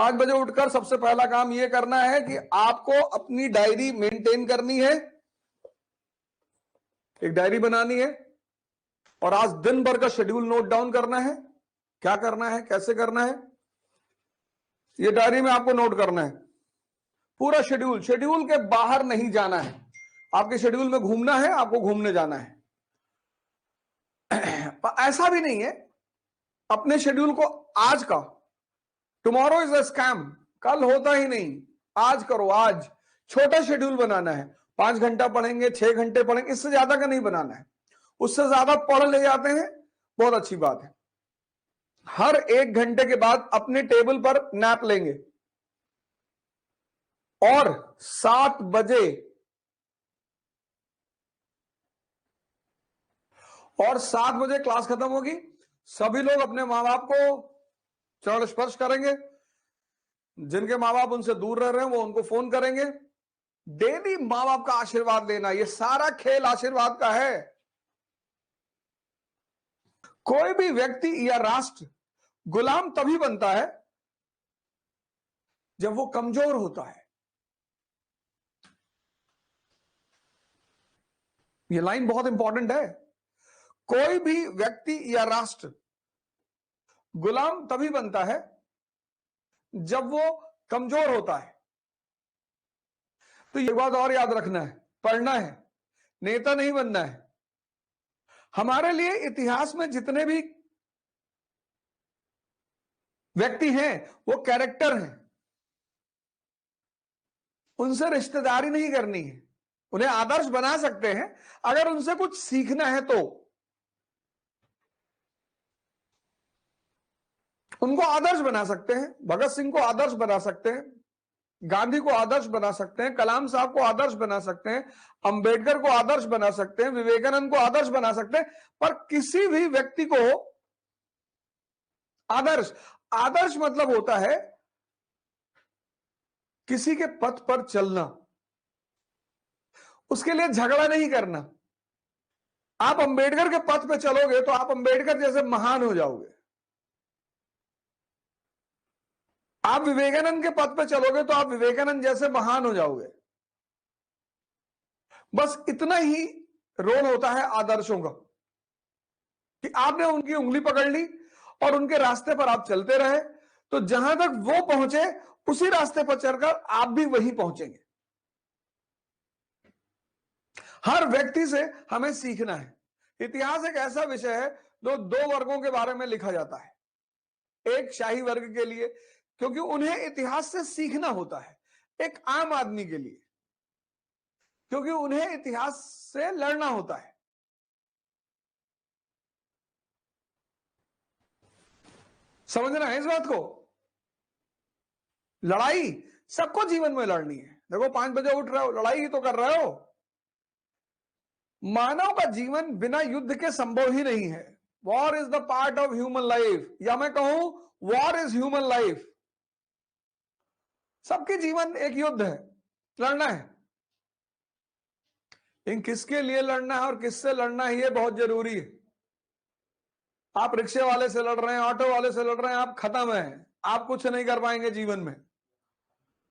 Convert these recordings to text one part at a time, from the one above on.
5 बजे उठकर सबसे पहला काम यह करना है कि आपको अपनी डायरी मेंटेन करनी है, एक डायरी बनानी है और आज दिन भर का शेड्यूल नोट डाउन करना है। क्या करना है, कैसे करना है, ये डायरी में आपको नोट करना है। पूरा शेड्यूल, शेड्यूल के बाहर नहीं जाना है। आपके शेड्यूल में घूमना है, आपको घूमने जाना है। ऐसा भी नहीं है अपने शेड्यूल को आज का, टुमारो इज अ स्कैम, कल होता ही नहीं, आज करो। आज छोटा शेड्यूल बनाना है, 5 घंटा पढ़ेंगे, 6 घंटे पढ़ेंगे, इससे ज्यादा का नहीं बनाना है। उससे ज्यादा पढ़ ले जाते हैं, बहुत अच्छी बात है। हर 1 घंटे के बाद अपने टेबल पर नैप लेंगे और 7 बजे क्लास खत्म होगी। सभी लोग अपने माँ बाप को चरण स्पर्श करेंगे। जिनके माँ बाप उनसे दूर रह रहे हैं वो उनको फोन करेंगे। डेली माँ बाप का आशीर्वाद लेना, ये सारा खेल आशीर्वाद का है। कोई भी व्यक्ति या राष्ट्र गुलाम तभी बनता है जब वो कमजोर होता है। ये लाइन बहुत इंपॉर्टेंट है। कोई भी व्यक्ति या राष्ट्र गुलाम तभी बनता है जब वो कमजोर होता है। तो ये बात और याद रखना है, पढ़ना है, नेता नहीं बनना है। हमारे लिए इतिहास में जितने भी व्यक्ति हैं वो कैरेक्टर हैं, उनसे रिश्तेदारी नहीं करनी है। उन्हें आदर्श बना सकते हैं अगर उनसे कुछ सीखना है तो। उनको आदर्श बना सकते हैं, भगत सिंह को आदर्श बना सकते हैं, गांधी को आदर्श बना सकते हैं, कलाम साहब को आदर्श बना सकते हैं, अंबेडकर को आदर्श बना सकते हैं, विवेकानंद को आदर्श बना सकते हैं। पर किसी भी व्यक्ति को आदर्श मतलब होता है किसी के पथ पर चलना, उसके लिए झगड़ा नहीं करना। आप अंबेडकर के पथ पे चलोगे तो आप अंबेडकर जैसे महान हो जाओगे। आप विवेकानंद के पथ पे चलोगे तो आप विवेकानंद जैसे महान हो जाओगे। बस इतना ही रोल होता है आदर्शों का कि आपने उनकी उंगली पकड़ ली और उनके रास्ते पर आप चलते रहे, तो जहां तक वो पहुंचे उसी रास्ते पर चलकर आप भी वहीं पहुंचेंगे। हर व्यक्ति से हमें सीखना है। इतिहास एक ऐसा विषय है जो 2 वर्गों के बारे में लिखा जाता है। एक शाही वर्ग के लिए, क्योंकि उन्हें इतिहास से सीखना होता है। एक आम आदमी के लिए, क्योंकि उन्हें इतिहास से लड़ना होता है। समझना है इस बात को। लड़ाई सबको जीवन में लड़नी है। देखो 5 बजे उठ रहे हो, लड़ाई ही तो कर रहे हो। मानव का जीवन बिना युद्ध के संभव ही नहीं है। War is the part of human life, या मैं कहूं वॉर इज ह्यूमन लाइफ। सबके जीवन एक युद्ध है, लड़ना है। इन किसके लिए लड़ना है और किससे लड़ना है, ये बहुत जरूरी है। आप रिक्शे वाले से लड़ रहे हैं, ऑटो वाले से लड़ रहे हैं, आप खत्म है, आप कुछ नहीं कर पाएंगे जीवन में।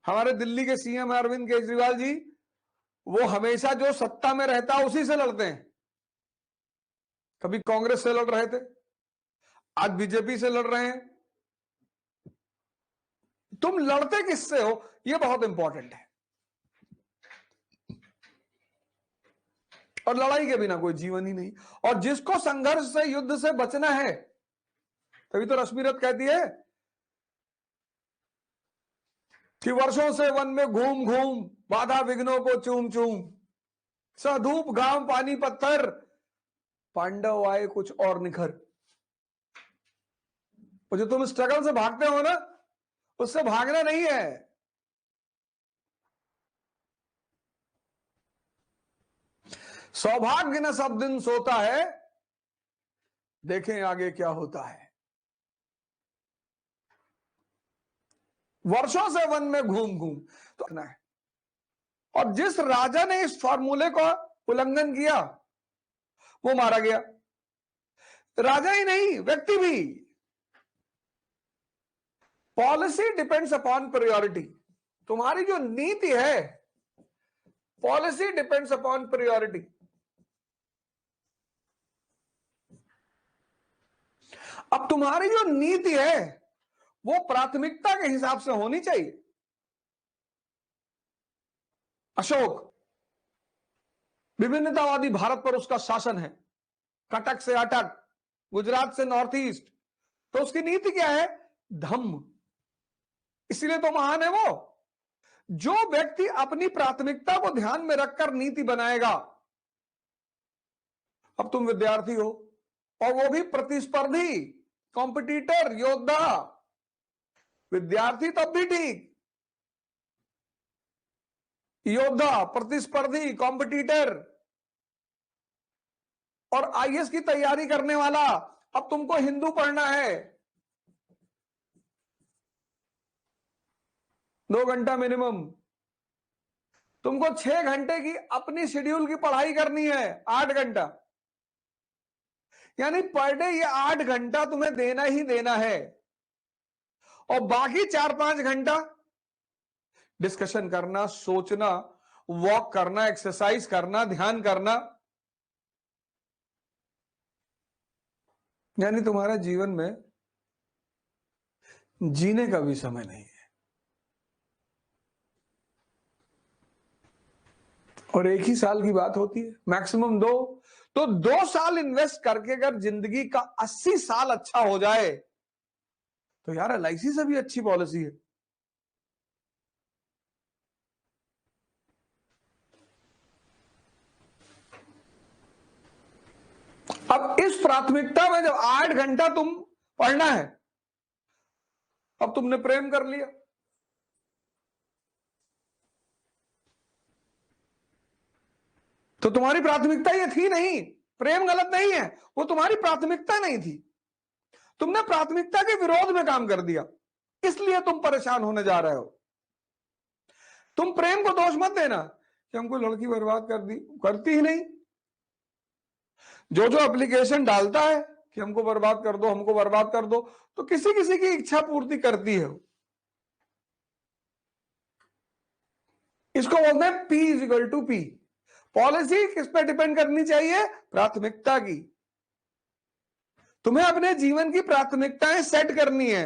हमारे दिल्ली के सीएम अरविंद केजरीवाल जी, वो हमेशा जो सत्ता में रहता है उसी से लड़ते हैं। कभी कांग्रेस से लड़ रहे थे, आज बीजेपी से लड़ रहे हैं। तुम लड़ते किससे हो, यह बहुत इंपॉर्टेंट है। और लड़ाई के बिना कोई जीवन ही नहीं। और जिसको संघर्ष से, युद्ध से बचना है, तभी तो रश्मिरथ कहती है कि वर्षों से वन में घूम घूम बाधा विघ्नों को चूम चूम, सधूप घाम पानी पत्थर, पांडव आए कुछ और निखर। वो जो तुम स्ट्रगल से भागते हो ना, उससे भागना नहीं है। सौभाग्य न सब दिन सोता है, देखें आगे क्या होता है। वर्षों से वन में घूम घूम तो रखना है। और जिस राजा ने इस फॉर्मूले का उल्लंघन किया वो मारा गया। राजा ही नहीं, व्यक्ति भी। Policy depends upon priority. तुम्हारी जो नीति है, पॉलिसी डिपेंड्स अपॉन प्रायोरिटी। अब तुम्हारी जो नीति है वो प्राथमिकता के हिसाब से होनी चाहिए। अशोक, विभिन्नतावादी भारत पर उसका शासन है, कटक से अटक, गुजरात से नॉर्थ ईस्ट, तो उसकी नीति क्या है? धम्म। इसलिए तो महान है वो। जो व्यक्ति अपनी प्राथमिकता को ध्यान में रखकर नीति बनाएगा। अब तुम विद्यार्थी हो और वो भी प्रतिस्पर्धी, कॉम्पिटिटर, योद्धा। विद्यार्थी तब भी ठीक, योद्धा, प्रतिस्पर्धी, कॉम्पिटिटर और आईएएस की तैयारी करने वाला। अब तुमको हिंदू पढ़ना है, 2 घंटा मिनिमम। तुमको 6 घंटे की अपनी शेड्यूल की पढ़ाई करनी है, 8 घंटा, यानी पर डे ये 8 घंटा तुम्हें देना ही देना है। और बाकी 4-5 घंटा डिस्कशन करना, सोचना, वॉक करना, एक्सरसाइज करना, ध्यान करना। यानी तुम्हारा जीवन में जीने का भी समय नहीं है। और एक ही साल की बात होती है, मैक्सिमम 2। तो 2 साल इन्वेस्ट करके अगर जिंदगी का 80 साल अच्छा हो जाए तो यार एलआईसी से भी अच्छी पॉलिसी है। अब इस प्राथमिकता में जब 8 घंटा तुम पढ़ना है, अब तुमने प्रेम कर लिया, तो तुम्हारी प्राथमिकता ये थी नहीं। प्रेम गलत नहीं है, वो तुम्हारी प्राथमिकता नहीं थी। तुमने प्राथमिकता के विरोध में काम कर दिया, इसलिए तुम परेशान होने जा रहे हो। तुम प्रेम को दोष मत देना कि हमको लड़की बर्बाद कर दी, करती ही नहीं। जो जो एप्लीकेशन डालता है कि हमको बर्बाद कर दो, हमको बर्बाद कर दो, तो किसी किसी की इच्छा पूर्ति करती है। इसको बोलते हैं P = P। पॉलिसी किस पे डिपेंड करनी चाहिए? प्राथमिकता की। तुम्हें अपने जीवन की प्राथमिकताएं सेट करनी है,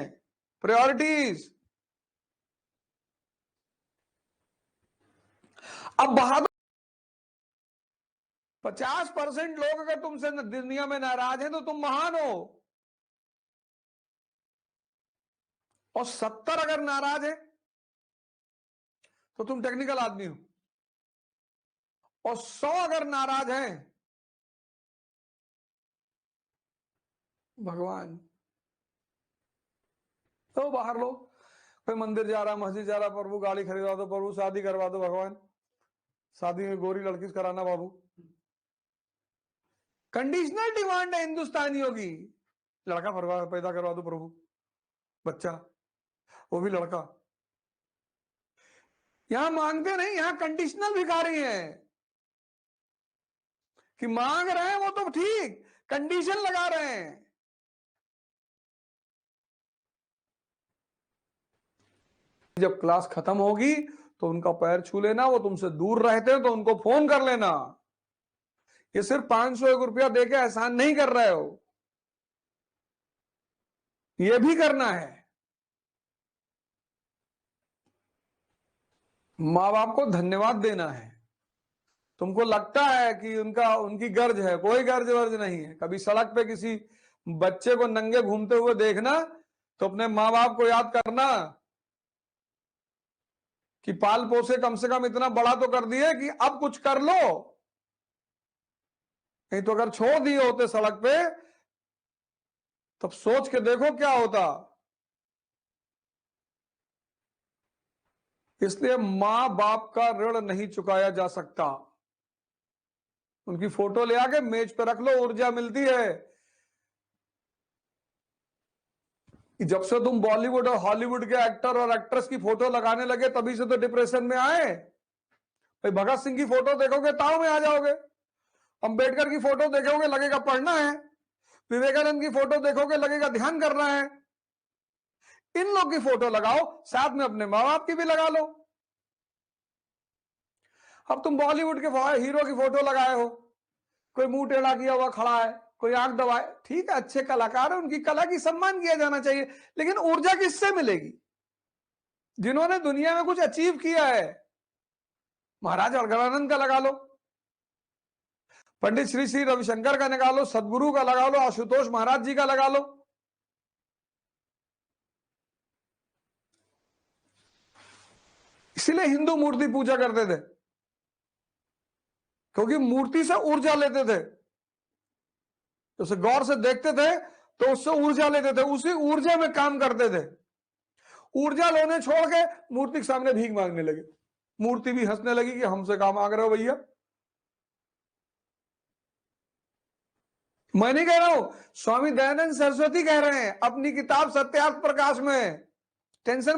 प्रायोरिटीज। अब बहादुर 50% लोग अगर तुमसे दुनिया में नाराज हैं तो तुम महान हो, और 70 अगर नाराज है तो तुम टेक्निकल आदमी हो, और 100 अगर नाराज हैं, भगवान। तो बाहर लो, कोई मंदिर जा रहा, मस्जिद जा रहा, प्रभु गाड़ी खरीदवा दो, प्रभु शादी करवा दो, भगवान शादी में गोरी लड़की से कराना बाबू। कंडीशनल डिमांड है हिंदुस्तानियों की। लड़का पैदा करवा दो प्रभु, बच्चा, वो भी लड़का। यहां मांगते नहीं, यहां कंडीशनल भिखारी हैं कि मांग रहे हैं वो तो ठीक, कंडीशन लगा रहे हैं। जब क्लास खत्म होगी तो उनका पैर छू लेना, वो तुमसे दूर रहते हैं तो उनको फोन कर लेना। ये सिर्फ 500-1 रुपया देके एहसान नहीं कर रहे हो, ये भी करना है। माँ बाप को धन्यवाद देना है। तुमको लगता है कि उनकी गर्ज है, कोई गर्ज वर्ज नहीं है। कभी सड़क पे किसी बच्चे को नंगे घूमते हुए देखना तो अपने माँ बाप को याद करना कि पाल पोसे कम से कम इतना बड़ा तो कर दिए कि अब कुछ कर लो। नहीं तो अगर छोड़ दिए होते सड़क पे तब सोच के देखो क्या होता। इसलिए मां बाप का ऋण नहीं चुकाया जा सकता। उनकी फोटो ले आके मेज पे रख लो, ऊर्जा मिलती है। जब से तुम बॉलीवुड और हॉलीवुड के एक्टर और एक्ट्रेस की फोटो लगाने लगे तभी से तो डिप्रेशन में आए भाई। भगत सिंह की फोटो देखोगे ताव में आ जाओगे, अंबेडकर की फोटो देखोगे लगेगा पढ़ना है, विवेकानंद की फोटो देखोगे लगेगा ध्यान करना है। इन लोग की फोटो लगाओ, साथ में अपने माँ बाप की भी लगा लो। अब तुम बॉलीवुड के हीरो की फोटो लगाए हो, कोई मुंह टेढ़ा किया हुआ खड़ा है, कोई आंख दबाए, ठीक है, अच्छे कलाकार है, उनकी कला की सम्मान किया जाना चाहिए, लेकिन ऊर्जा किससे मिलेगी? जिन्होंने दुनिया में कुछ अचीव किया है। महाराज अलगरानंद का लगा लो, पंडित श्री श्री रविशंकर का लगा लो, सदगुरु का लगा लो, आशुतोष महाराज जी का लगा लो। इसलिए हिंदू मूर्ति पूजा करते थे, क्योंकि मूर्ति से ऊर्जा लेते थे, उसे गौर से देखते थे तो उससे ऊर्जा लेते थे, उसी ऊर्जा में काम करते थे। ऊर्जा लेने छोड़ के मूर्ति के सामने भीख मांगने लगे, मूर्ति भी हंसने लगी कि हमसे काम मांग रहे हो भैया। मैं नहीं कह रहा हूं, स्वामी दयानंद सरस्वती कह रहे हैं अपनी किताब सत्यार्थ प्रकाश में। टेंशन